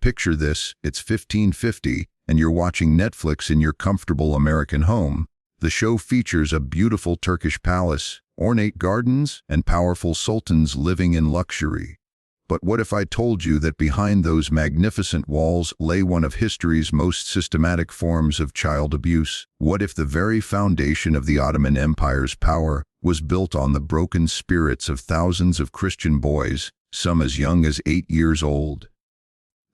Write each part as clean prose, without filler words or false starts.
Picture this, it's 1550, and you're watching Netflix in your comfortable American home. The show features a beautiful Turkish palace, ornate gardens, and powerful sultans living in luxury. But what if I told you that behind those magnificent walls lay one of history's most systematic forms of child abuse? What if the very foundation of the Ottoman Empire's power was built on the broken spirits of thousands of Christian boys, some as young as 8 years old?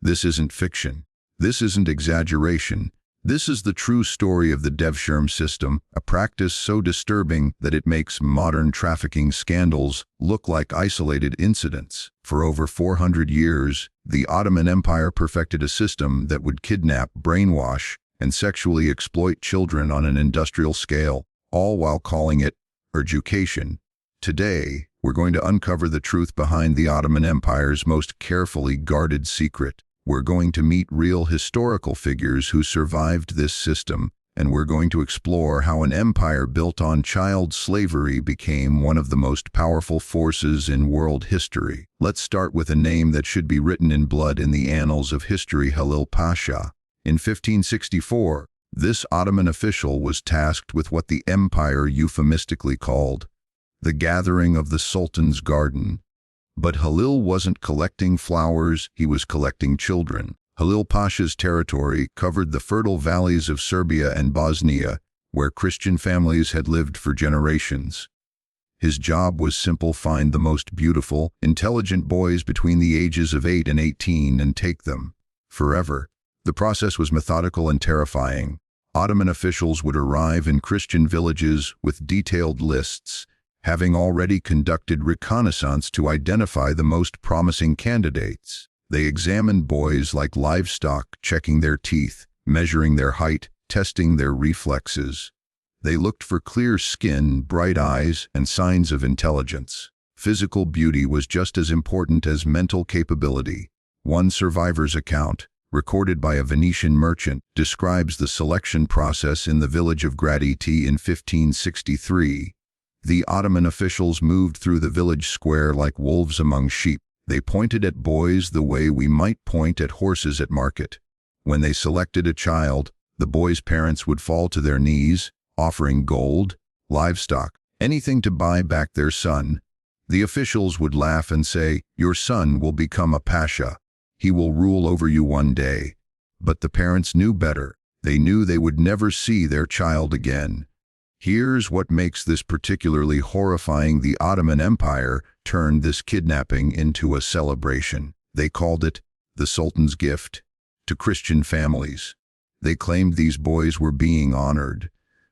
This isn't fiction. This isn't exaggeration. This is the true story of the Devshirme system, a practice so disturbing that it makes modern trafficking scandals look like isolated incidents. For over 400 years, the Ottoman Empire perfected a system that would kidnap, brainwash, and sexually exploit children on an industrial scale, all while calling it education. Today, we're going to uncover the truth behind the Ottoman Empire's most carefully guarded secret. We're going to meet real historical figures who survived this system, and we're going to explore how an empire built on child slavery became one of the most powerful forces in world history. Let's start with a name that should be written in blood in the annals of history: Halil Pasha. In 1564, this Ottoman official was tasked with what the empire euphemistically called the gathering of the Sultan's garden. But Halil wasn't collecting flowers, he was collecting children. Halil Pasha's territory covered the fertile valleys of Serbia and Bosnia, where Christian families had lived for generations. His job was simple: find the most beautiful, intelligent boys between the ages of 8 and 18 and take them forever. The process was methodical and terrifying. Ottoman officials would arrive in Christian villages with detailed lists, having already conducted reconnaissance to identify the most promising candidates. They examined boys like livestock, checking their teeth, measuring their height, testing their reflexes. They looked for clear skin, bright eyes, and signs of intelligence. Physical beauty was just as important as mental capability. One survivor's account, recorded by a Venetian merchant, describes the selection process in the village of Graditi in 1563. The Ottoman officials moved through the village square like wolves among sheep. They pointed at boys the way we might point at horses at market. When they selected a child, the boy's parents would fall to their knees, offering gold, livestock, anything to buy back their son. The officials would laugh and say, "Your son will become a pasha. He will rule over you one day." But the parents knew better. They knew they would never see their child again. Here's what makes this particularly horrifying: the Ottoman Empire turned this kidnapping into a celebration. They called it the Sultan's gift to Christian families. They claimed these boys were being honored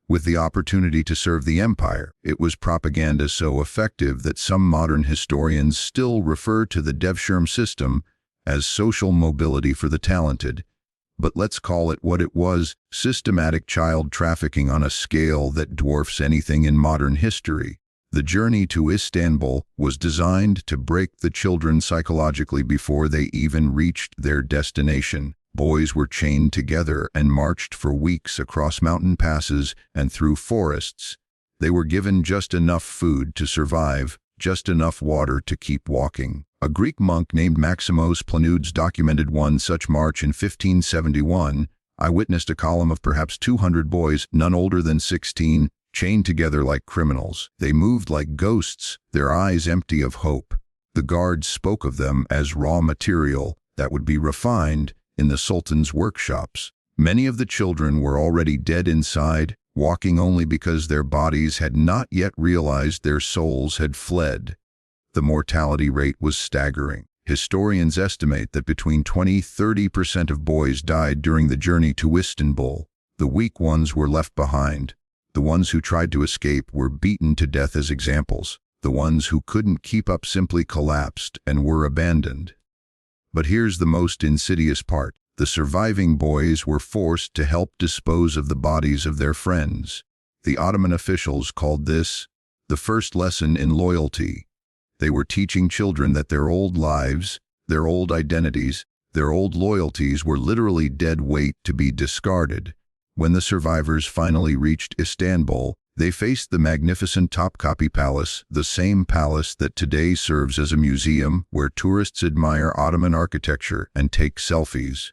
with the opportunity to serve the empire. It was propaganda so effective that some modern historians still refer to the Devshirme system as social mobility for the talented. But let's call it what it was: systematic child trafficking on a scale that dwarfs anything in modern history. The journey to Istanbul was designed to break the children psychologically before they even reached their destination. Boys were chained together and marched for weeks across mountain passes and through forests. They were given just enough food to survive, just enough water to keep walking. A Greek monk named Maximos Planudes documented one such march in 1571. I witnessed a column of perhaps 200 boys, none older than 16, chained together like criminals. They moved like ghosts, their eyes empty of hope. The guards spoke of them as raw material that would be refined in the Sultan's workshops. Many of the children were already dead inside, walking only because their bodies had not yet realized their souls had fled. The mortality rate was staggering. Historians estimate that between 20–30% of boys died during the journey to Istanbul. The weak ones were left behind. The ones who tried to escape were beaten to death as examples. The ones who couldn't keep up simply collapsed and were abandoned. But here's the most insidious part. The surviving boys were forced to help dispose of the bodies of their friends. The Ottoman officials called this the first lesson in loyalty. They were teaching children that their old lives, their old identities, their old loyalties were literally dead weight to be discarded. When the survivors finally reached Istanbul, They faced the magnificent Topkapi Palace, the same palace that today serves as a museum where tourists admire Ottoman architecture and take selfies.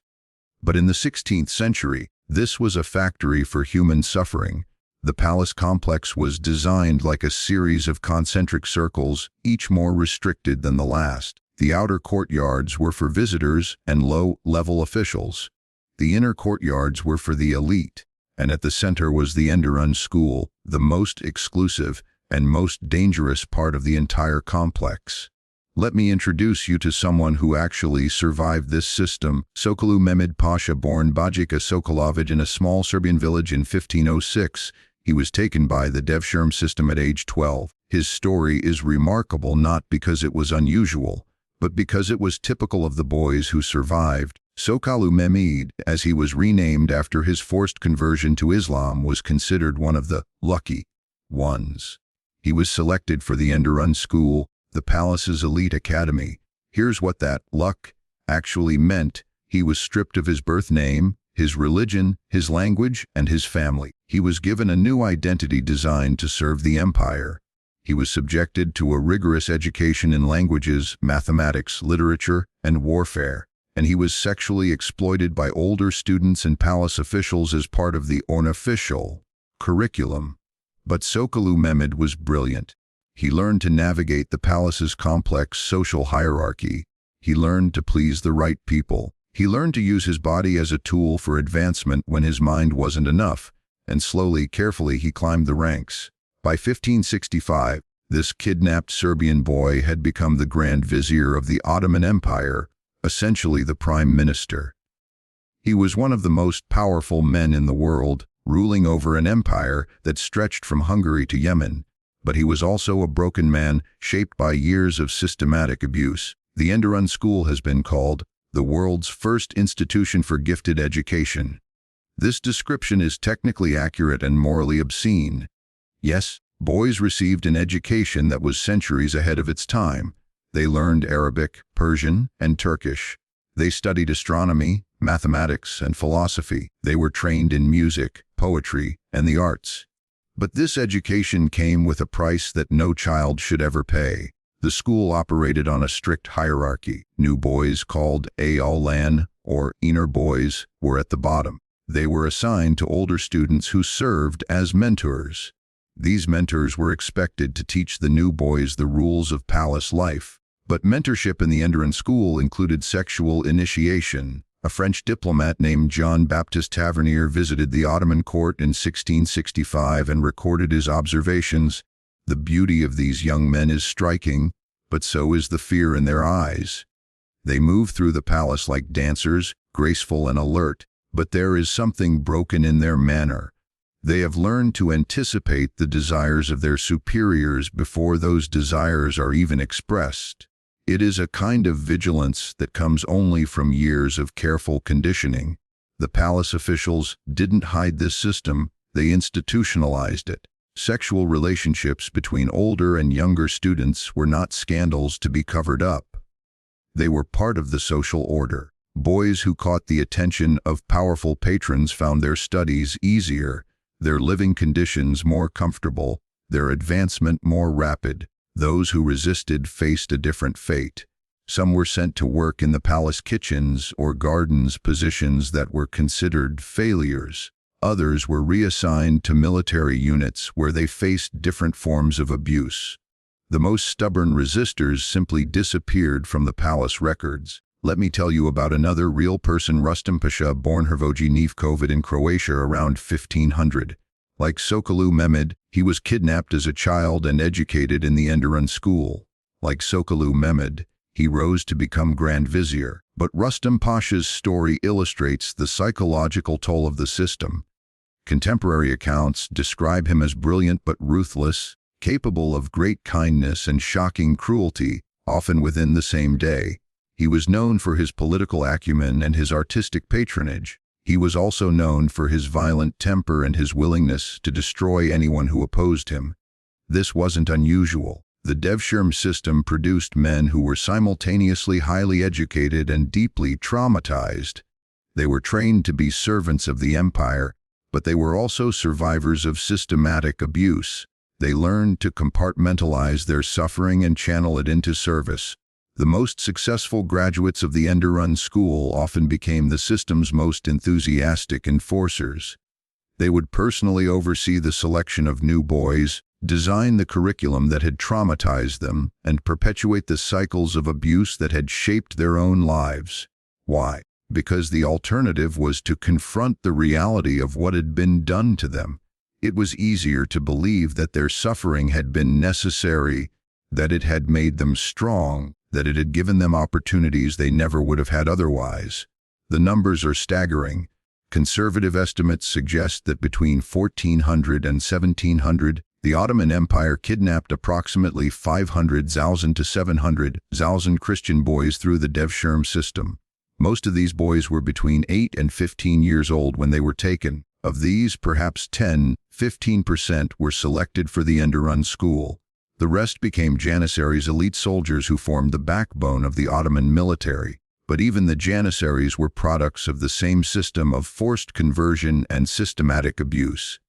But in the 16th century, this was a factory for human suffering. The palace complex was designed like a series of concentric circles, each more restricted than the last. The outer courtyards were for visitors and low-level officials. The inner courtyards were for the elite, and at the center was the Enderun School, the most exclusive and most dangerous part of the entire complex. Let me introduce you to someone who actually survived this system. Sokolu Mehmed Pasha, born Bajika Sokolovic in a small Serbian village in 1506, he was taken by the Devshirme system at age 12. His story is remarkable not because it was unusual, but because it was typical of the boys who survived. Sokolu Mehmed, as he was renamed after his forced conversion to Islam, was considered one of the lucky ones. He was selected for the Enderun School, the palace's elite academy. Here's what that luck actually meant. He was stripped of his birth name, his religion, his language, and his family. He was given a new identity designed to serve the empire. He was subjected to a rigorous education in languages, mathematics, literature, and warfare, and he was sexually exploited by older students and palace officials as part of the unofficial curriculum. But Sokolu Mehmed was brilliant. He learned to navigate the palace's complex social hierarchy. He learned to please the right people. He learned to use his body as a tool for advancement when his mind wasn't enough, and slowly, carefully, he climbed the ranks. By 1565, this kidnapped Serbian boy had become the Grand Vizier of the Ottoman Empire, essentially the Prime Minister. He was one of the most powerful men in the world, ruling over an empire that stretched from Hungary to Yemen. But he was also a broken man, shaped by years of systematic abuse. The Enderun School has been called the world's first institution for gifted education. This description is technically accurate and morally obscene. Yes, boys received an education that was centuries ahead of its time. They learned Arabic, Persian, and Turkish. They studied astronomy, mathematics, and philosophy. They were trained in music, poetry, and the arts. But this education came with a price that no child should ever pay. The school operated on a strict hierarchy. New boys, called Aolan, or inner boys, were at the bottom. They were assigned to older students who served as mentors. These mentors were expected to teach the new boys the rules of palace life. But mentorship in the Enderun School included sexual initiation. A French diplomat named Jean-Baptiste Tavernier visited the Ottoman court in 1665 and recorded his observations. The beauty of these young men is striking, but so is the fear in their eyes. They move through the palace like dancers, graceful and alert, but there is something broken in their manner. They have learned to anticipate the desires of their superiors before those desires are even expressed. It is a kind of vigilance that comes only from years of careful conditioning. The palace officials didn't hide this system, they institutionalized it. Sexual relationships between older and younger students were not scandals to be covered up. They were part of the social order. Boys who caught the attention of powerful patrons found their studies easier, their living conditions more comfortable, their advancement more rapid. Those who resisted faced a different fate. Some were sent to work in the palace kitchens or gardens, positions that were considered failures. Others were reassigned to military units where they faced different forms of abuse. The most stubborn resistors simply disappeared from the palace records. Let me tell you about another real person, Rustam Pasha, born Hrvoje Nevkovic in Croatia around 1500. Like Sokolu Mehmed, he was kidnapped as a child and educated in the Enderun School. Like Sokolu Mehmed, he rose to become Grand Vizier. But Rustam Pasha's story illustrates the psychological toll of the system. Contemporary accounts describe him as brilliant but ruthless, capable of great kindness and shocking cruelty, often within the same day. He was known for his political acumen and his artistic patronage. He was also known for his violent temper and his willingness to destroy anyone who opposed him. This wasn't unusual. The Devshirme system produced men who were simultaneously highly educated and deeply traumatized. They were trained to be servants of the empire, but they were also survivors of systematic abuse. They learned to compartmentalize their suffering and channel it into service. The most successful graduates of the Enderun school often became the system's most enthusiastic enforcers. They would personally oversee the selection of new boys, design the curriculum that had traumatized them, and perpetuate the cycles of abuse that had shaped their own lives. Why? Because the alternative was to confront the reality of what had been done to them. It was easier to believe that their suffering had been necessary, that it had made them strong, that it had given them opportunities they never would have had otherwise. The numbers are staggering. Conservative estimates suggest that between 1400 and 1700, the Ottoman Empire kidnapped approximately 500,000 to 700,000 Christian boys through the Devshirme system. Most of these boys were between 8 and 15 years old when they were taken. Of these, perhaps 10–15% were selected for the Enderun school. The rest became Janissaries, elite soldiers who formed the backbone of the Ottoman military. But even the Janissaries were products of the same system of forced conversion and systematic abuse.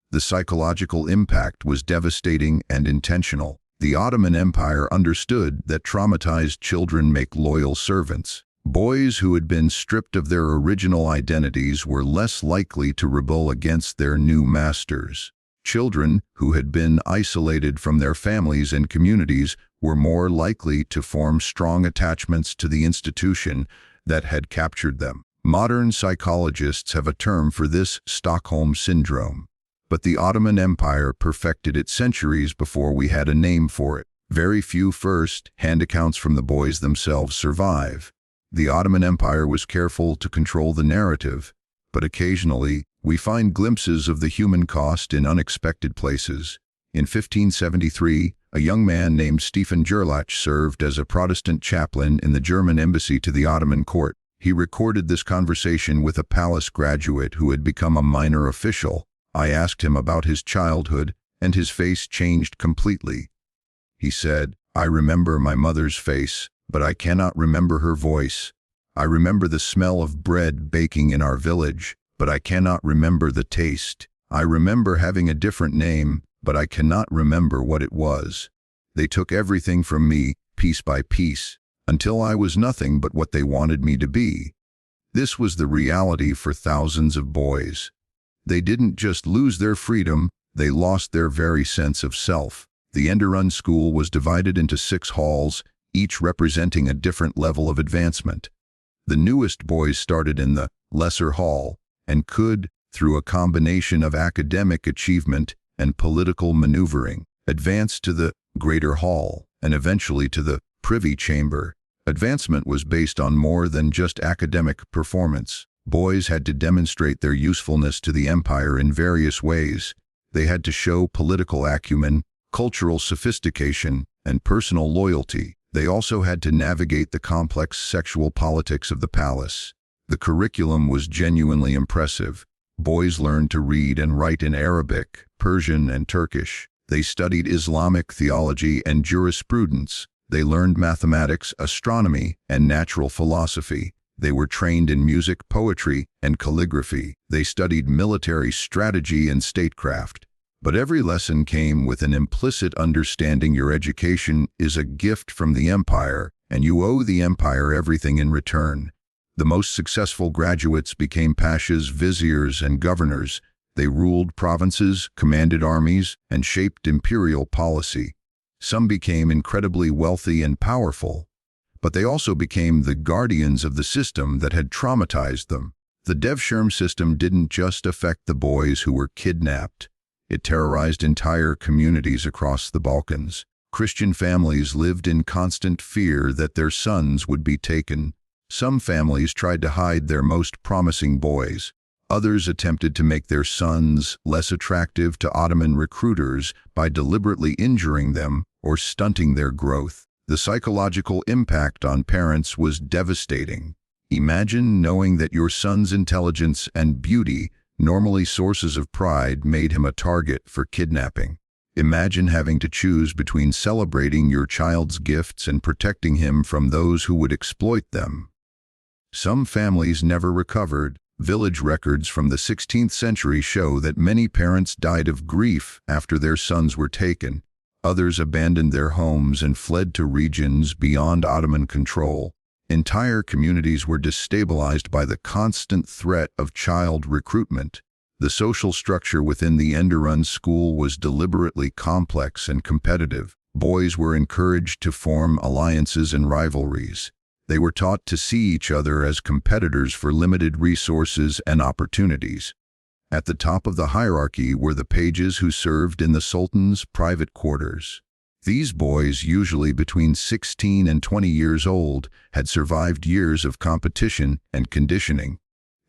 The psychological impact was devastating and intentional. The Ottoman Empire understood that traumatized children make loyal servants. Boys who had been stripped of their original identities were less likely to rebel against their new masters. Children who had been isolated from their families and communities were more likely to form strong attachments to the institution that had captured them. Modern psychologists have a term for this: Stockholm Syndrome. But the Ottoman Empire perfected it centuries before we had a name for it. Very few first-hand accounts from the boys themselves survive. The Ottoman Empire was careful to control the narrative, but occasionally we find glimpses of the human cost in unexpected places. In 1573, a young man named Stephen Gerlach served as a Protestant chaplain in the German embassy to the Ottoman court. He recorded this conversation with a palace graduate who had become a minor official. I asked him about his childhood, and his face changed completely. He said, "I remember my mother's face, but I cannot remember her voice. I remember the smell of bread baking in our village, but I cannot remember the taste. I remember having a different name, but I cannot remember what it was. They took everything from me, piece by piece, until I was nothing but what they wanted me to be." This was the reality for thousands of boys. They didn't just lose their freedom, they lost their very sense of self. The Enderun school was divided into 6 halls, each representing a different level of advancement. The newest boys started in the lesser hall and could, through a combination of academic achievement and political maneuvering, advance to the greater hall and eventually to the privy chamber. Advancement was based on more than just academic performance. Boys had to demonstrate their usefulness to the empire in various ways. They had to show political acumen, cultural sophistication, and personal loyalty. They also had to navigate the complex sexual politics of the palace. The curriculum was genuinely impressive. Boys learned to read and write in Arabic, Persian, and Turkish. They studied Islamic theology and jurisprudence. They learned mathematics, astronomy, and natural philosophy. They were trained in music, poetry, and calligraphy. They studied military strategy and statecraft. But every lesson came with an implicit understanding your education is a gift from the empire, and you owe the empire everything in return. The most successful graduates became pashas, viziers, and governors. They ruled provinces, commanded armies, and shaped imperial policy. Some became incredibly wealthy and powerful, but they also became the guardians of the system that had traumatized them. The Devshirme system didn't just affect the boys who were kidnapped. It terrorized entire communities across the Balkans. Christian families lived in constant fear that their sons would be taken. Some families tried to hide their most promising boys. Others attempted to make their sons less attractive to Ottoman recruiters by deliberately injuring them or stunting their growth. The psychological impact on parents was devastating. Imagine knowing that your son's intelligence and beauty, normally sources of pride, made him a target for kidnapping. Imagine having to choose between celebrating your child's gifts and protecting him from those who would exploit them. Some families never recovered. Village records from the 16th century show that many parents died of grief after their sons were taken. Others abandoned their homes and fled to regions beyond Ottoman control. Entire communities were destabilized by the constant threat of child recruitment. The social structure within the Enderun school was deliberately complex and competitive. Boys were encouraged to form alliances and rivalries. They were taught to see each other as competitors for limited resources and opportunities. At the top of the hierarchy were the pages who served in the Sultan's private quarters. These boys, usually between 16 and 20 years old, had survived years of competition and conditioning.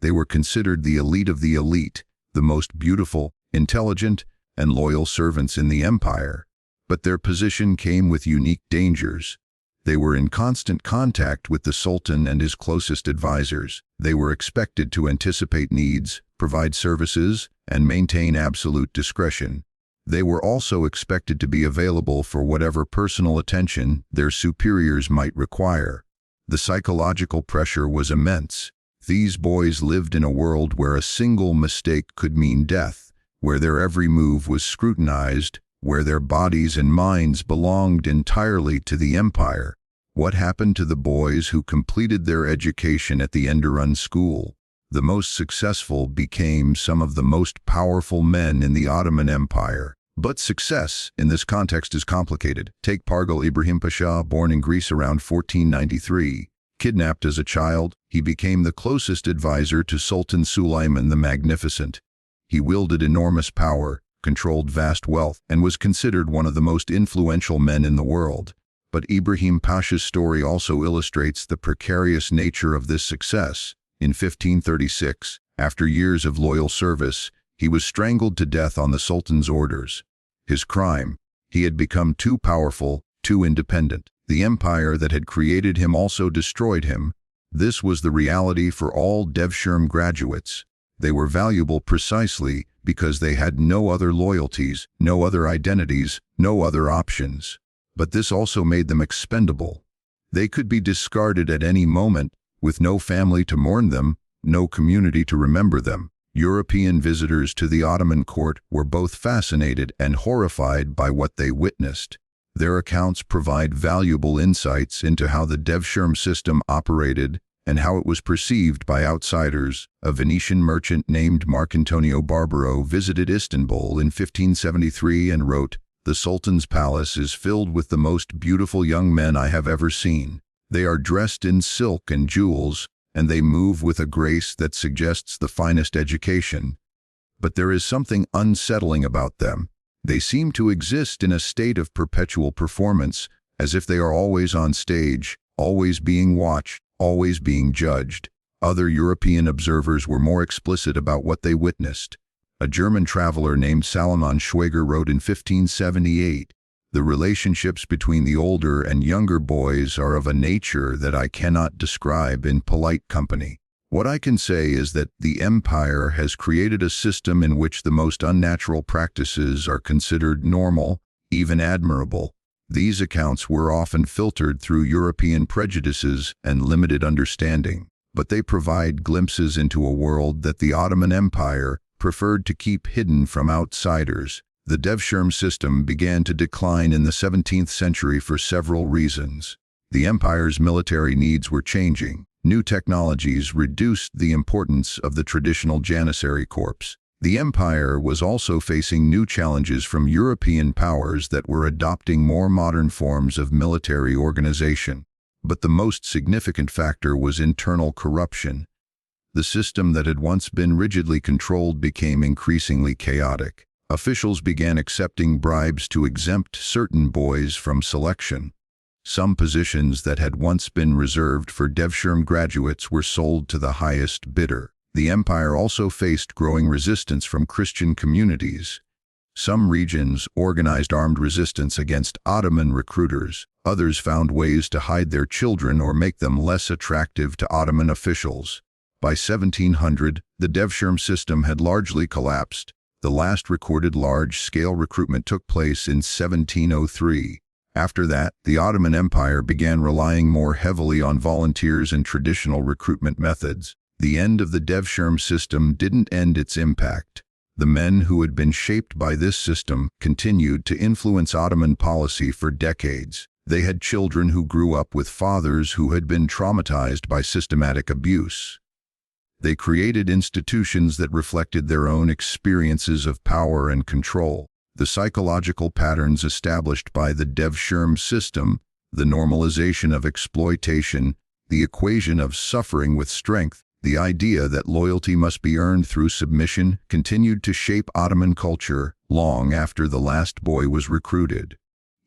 They were considered the elite of the elite, the most beautiful, intelligent, and loyal servants in the empire. But their position came with unique dangers. They were in constant contact with the Sultan and his closest advisors. They were expected to anticipate needs, provide services, and maintain absolute discretion. They were also expected to be available for whatever personal attention their superiors might require. The psychological pressure was immense. These boys lived in a world where a single mistake could mean death, where their every move was scrutinized, where their bodies and minds belonged entirely to the empire. What happened to the boys who completed their education at the Enderun school? The most successful became some of the most powerful men in the Ottoman Empire. But success in this context is complicated. Take Pargal Ibrahim Pasha, born in Greece around 1493. Kidnapped as a child, he became the closest advisor to Sultan Sulayman the Magnificent. He wielded enormous power, controlled vast wealth, and was considered one of the most influential men in the world. But Ibrahim Pasha's story also illustrates the precarious nature of this success. In 1536, after years of loyal service, he was strangled to death on the Sultan's orders. His crime: he had become too powerful, too independent. The empire that had created him also destroyed him. This was the reality for all Devshirme graduates. They were valuable precisely because they had no other loyalties, no other identities, no other options. But this also made them expendable. They could be discarded at any moment, with no family to mourn them, no community to remember them. European visitors to the Ottoman court were both fascinated and horrified by what they witnessed. Their accounts provide valuable insights into how the Devshirme system operated and how it was perceived by outsiders. A Venetian merchant named Marcantonio Barbaro visited Istanbul in 1573 and wrote, "The Sultan's palace is filled with the most beautiful young men I have ever seen. They are dressed in silk and jewels, and they move with a grace that suggests the finest education. But there is something unsettling about them. They seem to exist in a state of perpetual performance, as if they are always on stage, always being watched, always being judged." Other European observers were more explicit about what they witnessed. A German traveler named Salomon Schweger wrote in 1578, "The relationships between the older and younger boys are of a nature that I cannot describe in polite company. What I can say is that the empire has created a system in which the most unnatural practices are considered normal, even admirable." These accounts were often filtered through European prejudices and limited understanding, but they provide glimpses into a world that the Ottoman Empire preferred to keep hidden from outsiders. The Devshirme system began to decline in the 17th century for several reasons. The empire's military needs were changing. New technologies reduced the importance of the traditional Janissary corps. The empire was also facing new challenges from European powers that were adopting more modern forms of military organization. But the most significant factor was internal corruption. The system that had once been rigidly controlled became increasingly chaotic. Officials began accepting bribes to exempt certain boys from selection. Some positions that had once been reserved for Devshirme graduates were sold to the highest bidder. The empire also faced growing resistance from Christian communities. Some regions organized armed resistance against Ottoman recruiters. Others found ways to hide their children or make them less attractive to Ottoman officials. By 1700, the Devshirme system had largely collapsed. The last recorded large-scale recruitment took place in 1703. After that, the Ottoman Empire began relying more heavily on volunteers and traditional recruitment methods. The end of the Devshirme system didn't end its impact. The men who had been shaped by this system continued to influence Ottoman policy for decades. They had children who grew up with fathers who had been traumatized by systematic abuse. They created institutions that reflected their own experiences of power and control. The psychological patterns established by the Devshirme system, the normalization of exploitation, the equation of suffering with strength, the idea that loyalty must be earned through submission, continued to shape Ottoman culture long after the last boy was recruited.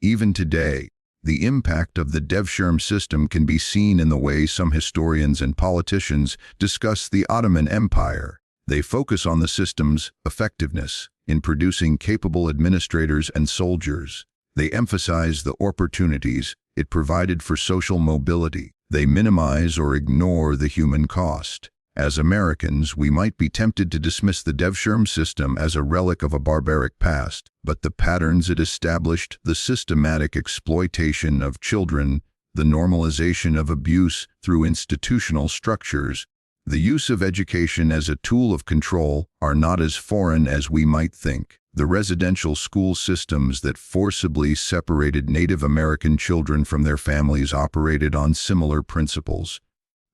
Even today, the impact of the Devshirme system can be seen in the way some historians and politicians discuss the Ottoman Empire. They focus on the system's effectiveness in producing capable administrators and soldiers. They emphasize the opportunities it provided for social mobility. They minimize or ignore the human cost. As Americans, we might be tempted to dismiss the Devshirme system as a relic of a barbaric past, but the patterns it established, the systematic exploitation of children, the normalization of abuse through institutional structures, the use of education as a tool of control, are not as foreign as we might think. The residential school systems that forcibly separated Native American children from their families operated on similar principles.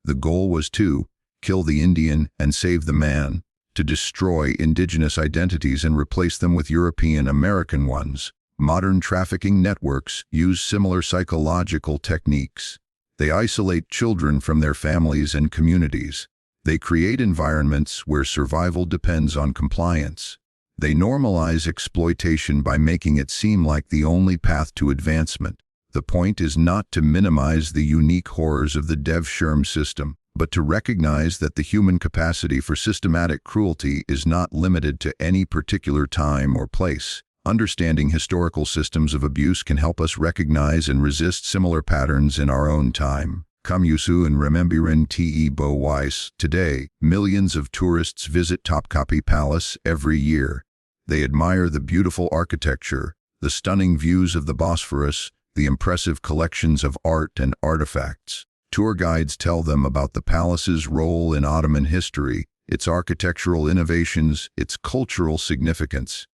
The goal was to kill the Indian and save the man, to destroy indigenous identities and replace them with European American ones. Modern trafficking networks use similar psychological techniques. They isolate children from their families and communities. They create environments where survival depends on compliance. They normalize exploitation by making it seem like the only path to advancement. The point is not to minimize the unique horrors of the Devshirme system, but to recognize that the human capacity for systematic cruelty is not limited to any particular time or place. Understanding historical systems of abuse can help us recognize and resist similar patterns in our own time. Kamusu and Remembirin te Bo Weiss. Today, millions of tourists visit Topkapi Palace every year. They admire the beautiful architecture, the stunning views of the Bosphorus, the impressive collections of art and artifacts. Tour guides tell them about the palace's role in Ottoman history, its architectural innovations, its cultural significance.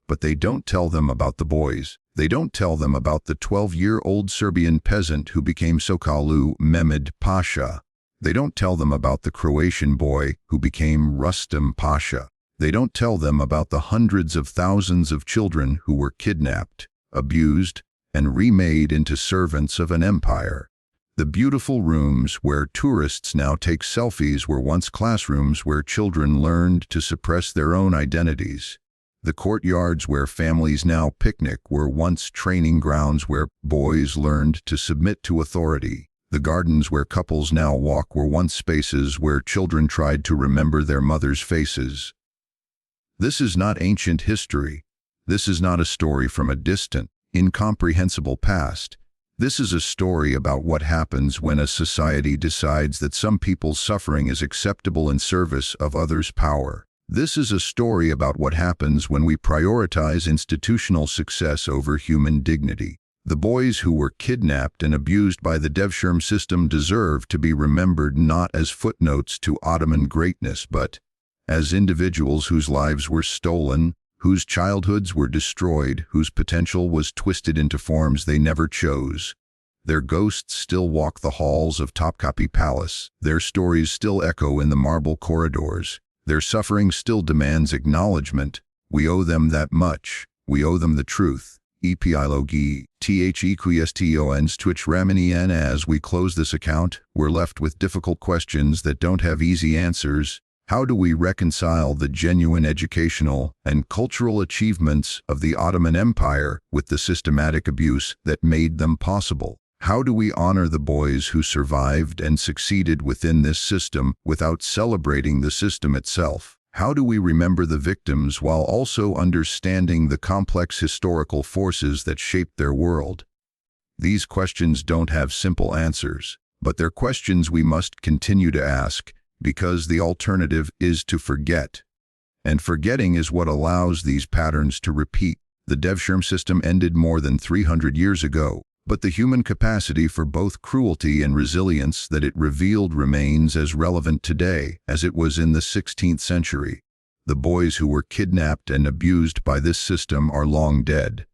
But they don't tell them about the boys. They don't tell them about the 12-year-old Serbian peasant who became Sokalu Mehmed Pasha. They don't tell them about the Croatian boy who became Rustam Pasha. They don't tell them about the hundreds of thousands of children who were kidnapped, abused, and remade into servants of an empire. The beautiful rooms where tourists now take selfies were once classrooms where children learned to suppress their own identities. The courtyards where families now picnic were once training grounds where boys learned to submit to authority. The gardens where couples now walk were once spaces where children tried to remember their mothers' faces. This is not ancient history. This is not a story from a distant, incomprehensible past. This is a story about what happens when a society decides that some people's suffering is acceptable in service of others' power. This is a story about what happens when we prioritize institutional success over human dignity. The boys who were kidnapped and abused by the Devshirme system deserve to be remembered not as footnotes to Ottoman greatness, but as individuals whose lives were stolen, whose childhoods were destroyed, whose potential was twisted into forms they never chose. Their ghosts still walk the halls of Topkapi Palace. Their stories still echo in the marble corridors. Their suffering still demands acknowledgement. We owe them that much. We owe them the truth. Epilogi, THEQUESTIONs Twitch Ramanian. As we close this account, we're left with difficult questions that don't have easy answers. How do we reconcile the genuine educational and cultural achievements of the Ottoman Empire with the systematic abuse that made them possible? How do we honor the boys who survived and succeeded within this system without celebrating the system itself? How do we remember the victims while also understanding the complex historical forces that shaped their world? These questions don't have simple answers, but they're questions we must continue to ask, because the alternative is to forget. And forgetting is what allows these patterns to repeat. The Devshirme system ended more than 300 years ago, But the human capacity for both cruelty and resilience that it revealed remains as relevant today as it was in the 16th century. The boys who were kidnapped and abused by this system are long dead.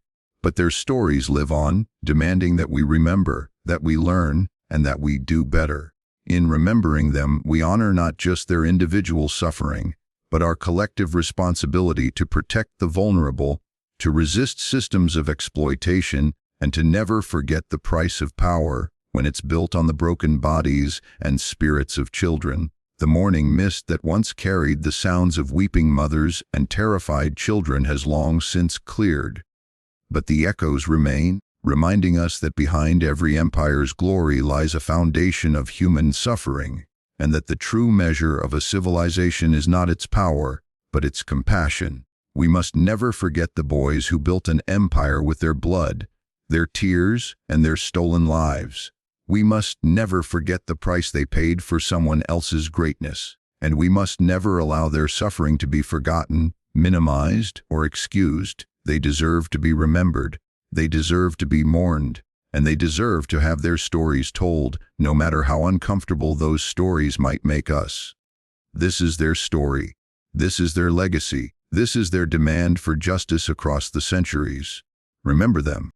But their stories live on, demanding that we remember, that we learn, and that we do better. In remembering them, we honor not just their individual suffering, but our collective responsibility to protect the vulnerable, to resist systems of exploitation, and to never forget the price of power when it's built on the broken bodies and spirits of children. The morning mist that once carried the sounds of weeping mothers and terrified children has long since cleared. But the echoes remain, reminding us that behind every empire's glory lies a foundation of human suffering, and that the true measure of a civilization is not its power, but its compassion. We must never forget the boys who built an empire with their blood, their tears, and their stolen lives. We must never forget the price they paid for someone else's greatness, and we must never allow their suffering to be forgotten, minimized, or excused. They deserve to be remembered, they deserve to be mourned, and they deserve to have their stories told, no matter how uncomfortable those stories might make us. This is their story. This is their legacy. This is their demand for justice across the centuries. Remember them.